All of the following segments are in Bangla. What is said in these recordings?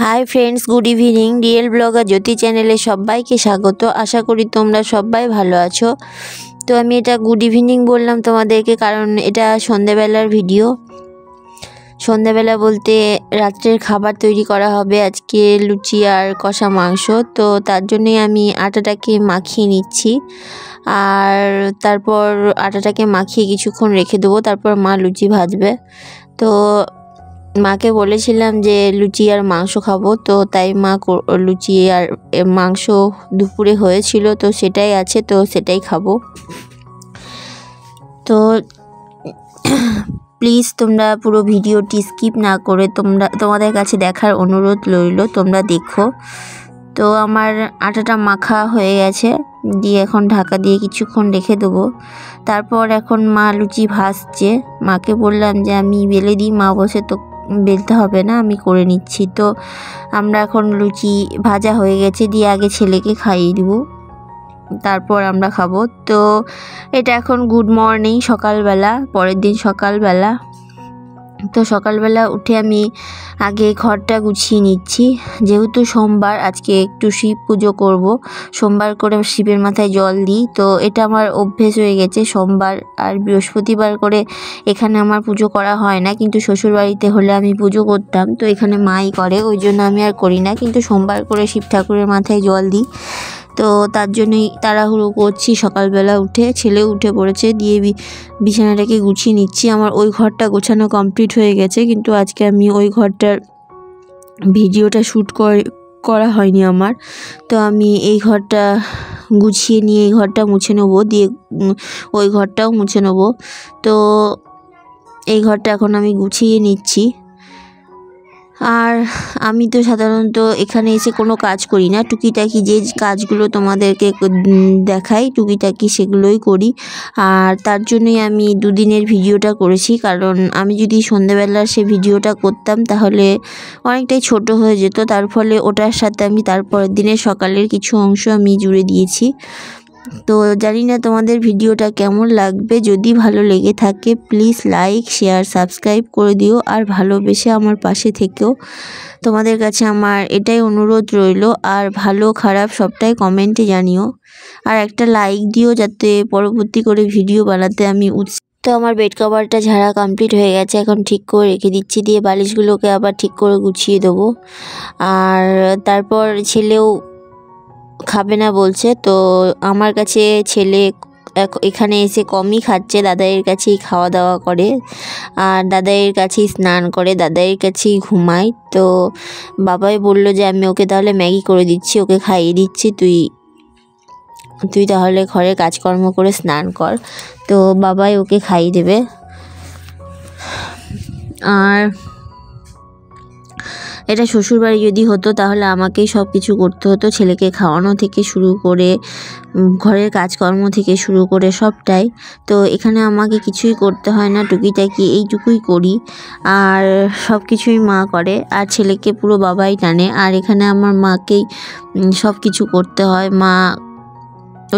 High friends, good evening. Real blogger Jyoti চ্যানেলে সবাইকে স্বাগত। আশা করি তোমরা সবাই ভালো আছো। তো আমি এটা গুড ইভিনিং বললাম তোমাদেরকে, কারণ এটা সন্ধেবেলার ভিডিও। সন্ধেবেলা বলতে রাত্রের খাবার তৈরি করা হবে আজকে, লুচি আর কষা মাংস। তো তার জন্যই আমি আটাটাকে মাখিয়ে নিচ্ছি, আর তারপর আটাটাকে মাখিয়ে কিছুক্ষণ রেখে দেবো। তারপর মা লুচি ভাজবে। তো মাকে বলেছিলাম যে লুচি আর মাংস খাবো, তো তাই মা লুচি আর মাংস দুপুরে হয়েছিল, তো সেটাই আছে, তো সেটাই খাবো। তো প্লিজ তোমরা পুরো ভিডিওটি স্কিপ না করে তোমাদের কাছে দেখার অনুরোধ রইল, তোমরা দেখো। তো আমার আটাটা মাখা হয়ে গেছে, দিয়ে এখন ঢাকা দিয়ে কিছুক্ষণ রেখে দেবো। তারপর এখন মা লুচি ভাজছে। মাকে বললাম যে আমি বেলে দিই। মা বসে তো বেলতে হবে না, আমি করে নিচ্ছি। তো আমরা এখন লুচি ভাজা হয়ে গেছে, দিয়ে আগে ছেলেকে খাইয়ে দিব, তারপর আমরা খাবো। তো এটা এখন গুড মর্নিং, সকালবেলা, পরের দিন সকালবেলা। তো সকালবেলা উঠে আমি আগে ঘরটা গুছিয়ে নিচ্ছি, যেহেতু সোমবার, আজকে একটু শিব পুজো করব। সোমবার করে শিবের মাথায় জল দিই, তো এটা আমার অভ্যেস হয়ে গেছে। সোমবার আর বৃহস্পতিবার করে এখানে আমার পুজো করা হয় না, কিন্তু শ্বশুরবাড়িতে হলে আমি পুজো করতাম। তো এখানে মাই করে, ওই জন্য আমি আর করি না, কিন্তু সোমবার করে শিব ঠাকুরের মাথায় জল দিই। তো তার জন্যই তাড়াহুড়ো করছি। সকালবেলা উঠে ছেলে উঠে পড়েছে, দিয়ে বিছানাটাকে গুছিয়ে নিচ্ছি। আমার ওই ঘরটা গোছানো কমপ্লিট হয়ে গেছে, কিন্তু আজকে আমি ওই ঘরটার ভিডিওটা শ্যুট করা হয়নি আমার। তো আমি এই ঘরটা গুছিয়ে নিয়ে এই ঘরটা মুছে নেবো, দিয়ে ওই ঘরটাও মুছে নেবো। তো এই ঘরটা এখন আমি গুছিয়ে নিচ্ছি। আর আমি তো সাধারণত এখানে এসে কোনো কাজ করি না, টুকিটাকি যে কাজগুলো তোমাদেরকে দেখাই টুকিটাকি সেগুলোই করি। আর তার জন্যই আমি দুদিনের ভিডিওটা করেছি, কারণ আমি যদি সন্ধেবেলার সে ভিডিওটা করতাম তাহলে অনেকটাই ছোট হয়ে যেত। তার ফলে ওটার সাথে আমি তারপরের দিনের সকালের কিছু অংশ আমি জুড়ে দিয়েছি। তো জানি না তোমাদের ভিডিওটা কেমন লাগবে। যদি ভালো লেগে থাকে প্লিজ লাইক, শেয়ার, সাবস্ক্রাইব করে দিও, আর ভালোবেসে আমার পাশে থেকেও। তোমাদের কাছে আমার এটাই অনুরোধ রইল। আর ভালো খারাপ সবটাই কমেন্টে জানিও, আর একটা লাইক দিও, যাতে পরবর্তী করে ভিডিও বানাতে আমি তো আমার বেড কভারটা ঝাড়া কমপ্লিট হয়ে গেছে, এখন ঠিক করে রেখে দিচ্ছি, দিয়ে বালিশগুলোকে আবার ঠিক করে গুছিয়ে দেবো। আর তারপর ছেলেও খাবে না বলছে, তো আমার কাছে ছেলে এখানে এসে কমই খাচ্ছে, দাদাইয়ের কাছেই খাওয়া দাওয়া করে, আর দাদাইয়ের কাছেই স্নান করে, দাদাইয়ের কাছেই ঘুমায়। তো বাবাই বলল যে আমি ওকে তাহলে ম্যাগি করে দিচ্ছি, ওকে খাইয়ে দিচ্ছি, তুই তাহলে ঘরে কাজকর্ম করে স্নান কর। তো বাবাই ওকে খাইয়ে দেবে। আর এটা শ্বশুরবাড়ি যদি হতো তাহলে আমাকেই সব কিছু করতে হতো, ছেলেকে খাওয়ানো থেকে শুরু করে ঘরের কাজকর্ম থেকে শুরু করে সবটাই। তো এখানে আমাকে কিছুই করতে হয় না, টুকিটাকি এইটুকুই করি, আর সব কিছুই মা করে, আর ছেলেকে পুরো বাবাই টানে। আর এখানে আমার মাকেই সব কিছু করতে হয়। মা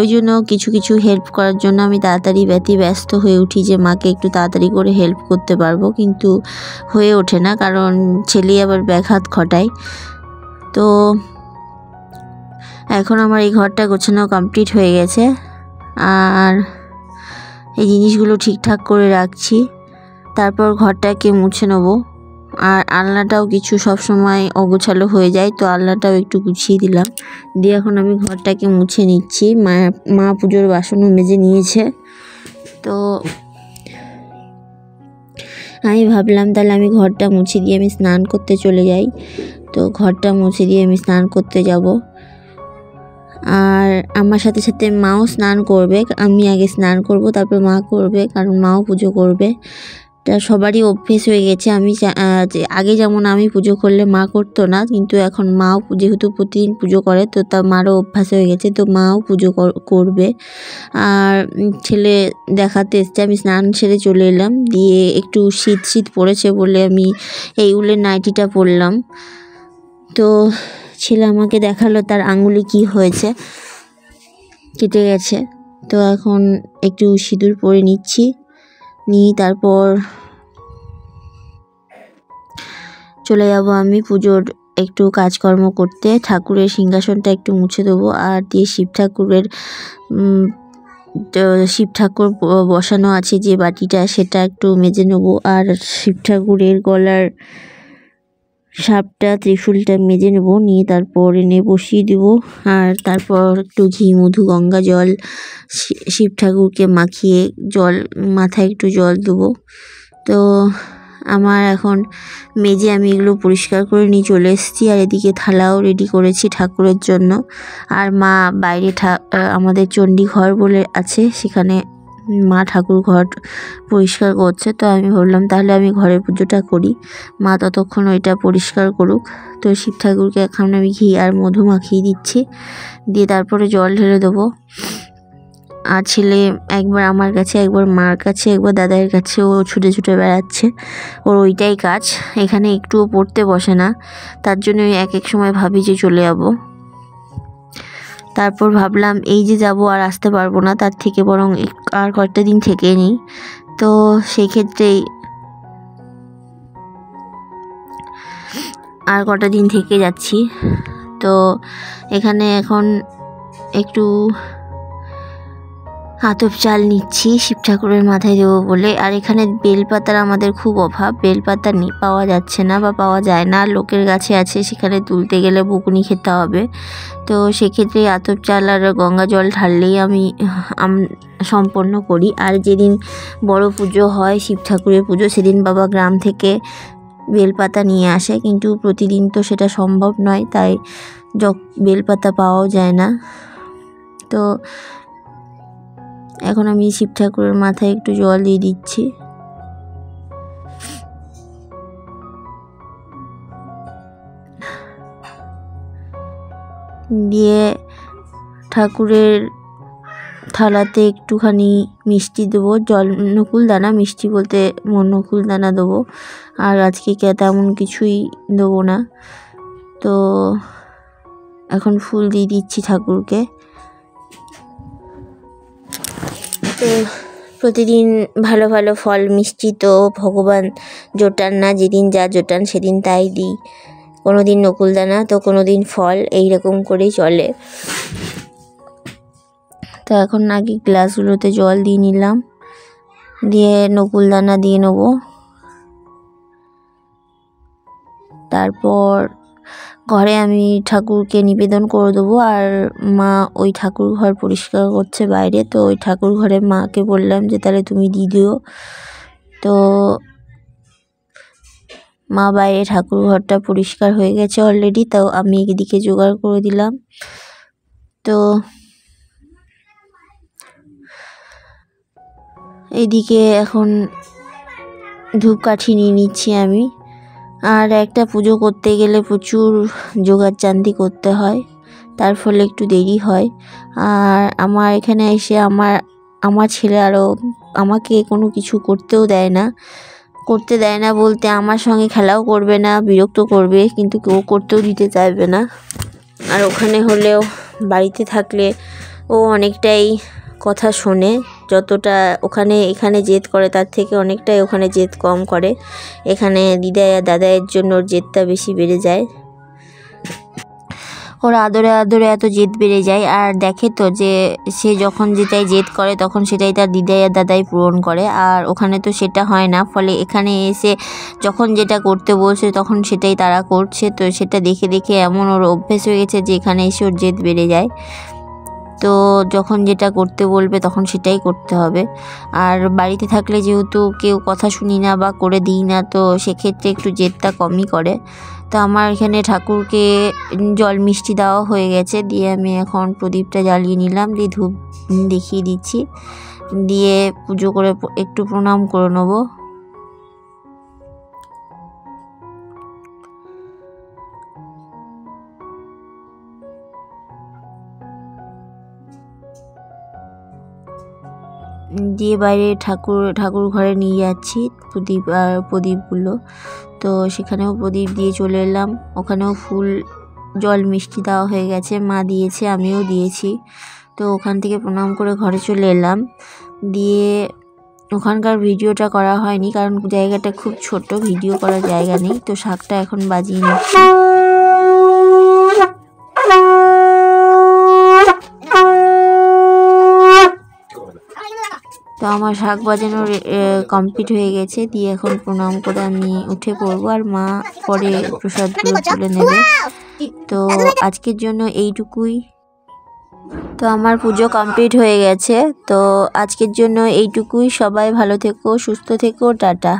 ওই জন্য কিছু কিছু হেল্প করার জন্য আমি তাড়াতাড়ি ব্যস্ত হয়ে উঠি, যে মাকে একটু তাড়াতাড়ি করে হেল্প করতে পারবো, কিন্তু হয়ে ওঠে না, কারণ ছেলে আবার ব্যাঘাত ঘটায়। তো এখন আমার এই ঘরটা গোছানো কমপ্লিট হয়ে গেছে, আর এই জিনিসগুলো ঠিকঠাক করে রাখছি। তারপর ঘরটাকে মুছে নেবো। আর আলনাটাও কিছু সব সময় অগোছালো হয়ে যায়, তো আলনাটাও একটু গুছিয়ে দিলাম, দিয়ে এখন আমি ঘরটাকে মুছে নিচ্ছি। মা পুজোর বাসনও মেজে নিয়েছে। তো আমি ভাবলাম তাহলে আমি ঘরটা মুছে দিয়ে আমি স্নান করতে চলে যাই। তো ঘরটা মুছে দিয়ে আমি স্নান করতে যাব, আর আমার সাথে সাথে মাও স্নান করবে। আমি আগে স্নান করব, তারপর মা করবে, কারণ মাও পুজো করবে। এটা সবারই অভ্যেস হয়ে গেছে। আমি আগে যেমন আমি পুজো করলে মা করতো না, কিন্তু এখন মাও যেহেতু প্রতিদিন পুজো করে, তো তার মারও অভ্যাস হয়ে গেছে, তো মাও পুজো করবে। আর ছেলে দেখাতে এসছে, আমি স্নান সেরে চলে এলাম, দিয়ে একটু শীত পড়েছে বলে আমি এই উলের নাইটিটা পরলাম। তো ছেলে আমাকে দেখালো তার আঙুলে কি হয়েছে, কেটে গেছে। তো এখন একটু সিঁদুর পরে নিচ্ছি, নিয়ে তারপর চলে যাব আমি পুজোর একটু কাজকর্ম করতে, ঠাকুরের সিংহাসনটা একটু মুছে দেবো, আর দিয়ে শিব ঠাকুরের শিব ঠাকুর বসানো আছে যে বাটিটা সেটা একটু মেজে নেবো, আর শিব ঠাকুরের গলার সাপটা ত্রিশূলটা মেজে নেবো, নিয়ে তারপর এনে বসিয়ে দেব। আর তারপর একটু ঘি মধু গঙ্গা জল শিব ঠাকুরকে মাখিয়ে মাথায় একটু জল দেবো। তো আমার এখন মেজে আমি এগুলো পরিষ্কার করে নিয়ে চলে এসেছি, আর এদিকে থালাও রেডি করেছি ঠাকুরের জন্য। আর মা বাইরে আমাদের চণ্ডী ঘর বলে আছে, সেখানে মা ঠাকুর ঘর পরিষ্কার করছে। তো আমি ভাবলাম তাহলে আমি ঘরের পুজোটা করি, মা ততক্ষণ ওইটা পরিষ্কার করুক। তো শিব ঠাকুরকে এখন আমি ঘি আর মধু মাখিয়ে দিচ্ছি, দিয়ে তারপরে জল ঢেলে দেবো। আর ছেলে একবার আমার কাছে, একবার মার কাছে, একবার দাদার কাছে ও ছুটে ছুটে বেড়াচ্ছে, ওর ওইটাই কাজ। এখানে একটুও পড়তে বসে না, তার জন্য এক এক সময় ভাবি যে চলে যাব। তারপর ভাবলাম এই যে যাব আর আসতে পারবো না, তার থেকে বরং আর কয়েকটা দিন থেকে নিই। তো সেই ক্ষেত্রেই আর কটা দিন থেকে যাচ্ছি। তো এখানে এখন একটু আতপ চাল নিচ্ছি শিব ঠাকুরের মাথায় দেবো বলে। আর এখানে বেলপাতার আমাদের খুব অভাব, বেলপাতা পাওয়া যাচ্ছে না বা পাওয়া যায় না, লোকের কাছে আছে, সেখানে তুলতে গেলে বকুনি খেতে হবে। তো সেক্ষেত্রে আতপ চাল আর গঙ্গা জল ঢাললেই আমি সম্পন্ন করি। আর যেদিন বড় পুজো হয় শিব ঠাকুরের পুজো, সেদিন বাবা গ্রাম থেকে বেলপাতা নিয়ে আসে, কিন্তু প্রতিদিন তো সেটা সম্ভব নয়, তাই বেলপাতা পাওয়াও যায় না। তো এখন আমি শিব ঠাকুরের মাথায় একটু জল দিয়ে দিচ্ছি, দিয়ে ঠাকুরের থালাতে একটুখানি মিষ্টি দেবো, নকুল দানা, মিষ্টি বলতে নকুল দানা দেবো। আর আজকে তেমন কিছুই দেবো না। তো এখন ফুল দিয়ে দিচ্ছি ঠাকুরকে। তো প্রতিদিন ভালো ভালো ফল মিষ্টি তো ভগবান জোটান না, যেদিন যা জোটান সেদিন তাই দিই। কোনো দিন নকুলদানা তো কোনো দিন ফল, এইরকম করেই চলে। তো এখন আগে গ্লাসগুলোতে জল দিয়ে নিলাম, দিয়ে নকুলদানা দিয়ে নেবো। তারপর ঘরে আমি ঠাকুরকে নিবেদন করে দেবো। আর মা ওই ঠাকুর ঘর পরিষ্কার করছে বাইরে, তো ওই ঠাকুর ঘরে মাকে বললাম যে তাহলে তুমি দিয়ে দিও। তো মা বাইরে ঠাকুর ঘরটা পরিষ্কার হয়ে গেছে অলরেডি, তাও আমি এদিকে জোগাড় করে দিলাম। তো এইদিকে এখন ধূপকাঠি নিয়ে নিচ্ছি আমি। আর একটা পুজো করতে গেলে প্রচুর জোগাড় জান্তি করতে হয়, তার ফলে একটু দেরি হয়। আর আমার এখানে এসে আমার ছেলে আরও আমাকে কোনো কিছু করতেও দেয় না, বলতে আমার সঙ্গে খেলাও করবে না, বিরক্ত করবে, কিন্তু কেউ করতেও দিতে চাইবে না। আর ওখানে হলেও বাড়িতে থাকলে ও অনেকটাই কথা শোনে, যতটা এখানে জেদ করে তার থেকে অনেকটাই ওখানে জেদ কম করে। এখানে দিদাই আর দাদাইয়ের জন্য ওর জেদটা বেশি বেড়ে যায়, ওর আদরে আদরে এত জেদ বেড়ে যায়। আর দেখে তো যে সে যখন যেটাই জেদ করে তখন সেটাই তার দিদাই আর দাদাই পূরণ করে, আর ওখানে তো সেটা হয় না। ফলে এখানে এসে যখন যেটা করতে বলছে তখন সেটাই তারা করছে। তো সেটা দেখে দেখে এমন ওর অভ্যেস হয়ে গেছে যে এখানে এসে ওর জেদ বেড়ে যায়। তো যখন যেটা করতে বলবে তখন সেটাই করতে হবে। আর বাড়িতে থাকলে যেহেতু কেউ কথা শুনি না বা করে দিই না, তো সেক্ষেত্রে একটু জেদটা কমই করে। তো আমার এখানে ঠাকুরকে জল মিষ্টি দেওয়া হয়ে গেছে, দিয়ে আমি এখন প্রদীপটা জ্বালিয়ে নিলাম, দিয়ে ধূপ দেখিয়ে দিচ্ছি, দিয়ে পুজো করে একটু প্রণাম করে নেবো। দিয়ে বাইরে ঠাকুর ঘরে নিয়ে যাচ্ছি প্রদীপগুলো। তো সেখানেও প্রদীপ দিয়ে চলে এলাম, ওখানেও ফুল জল মিষ্টি দেওয়া হয়ে গেছে, মা দিয়েছে, আমিও দিয়েছি। তো ওখান থেকে প্রণাম করে ঘরে চলে এলাম। দিয়ে ওখানকার ভিডিওটা করা হয়নি, কারণ জায়গাটা খুব ছোট, ভিডিও করার জায়গা নেই। তো শাকটা এখন বাজিয়ে নিচ্ছি। আমার শাক বাজানো কমপ্লিট হয়ে গেছে, দিয়ে এখন প্রণাম করে আমি উঠে পড়বো, আর মা পরে প্রসাদগুলো তুলে নেবে। তো আজকের জন্য এইটুকুই। তো আমার পুজো কমপ্লিট হয়ে গেছে, তো আজকের জন্য এইটুকুই। সবাই ভালো থেকো, সুস্থ থেকো, টাটা।